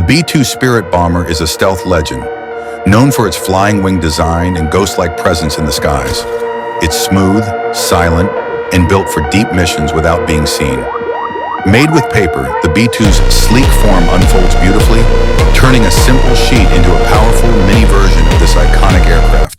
B-2 Spirit bomber is a stealth legend, known for its flying wing design and ghost-like presence in the skies. It's smooth, silent, and built for deep missions without being seen. Made with paper, the B-2's sleek form unfolds beautifully, turning a simple sheet into a powerful mini version of this iconic aircraft.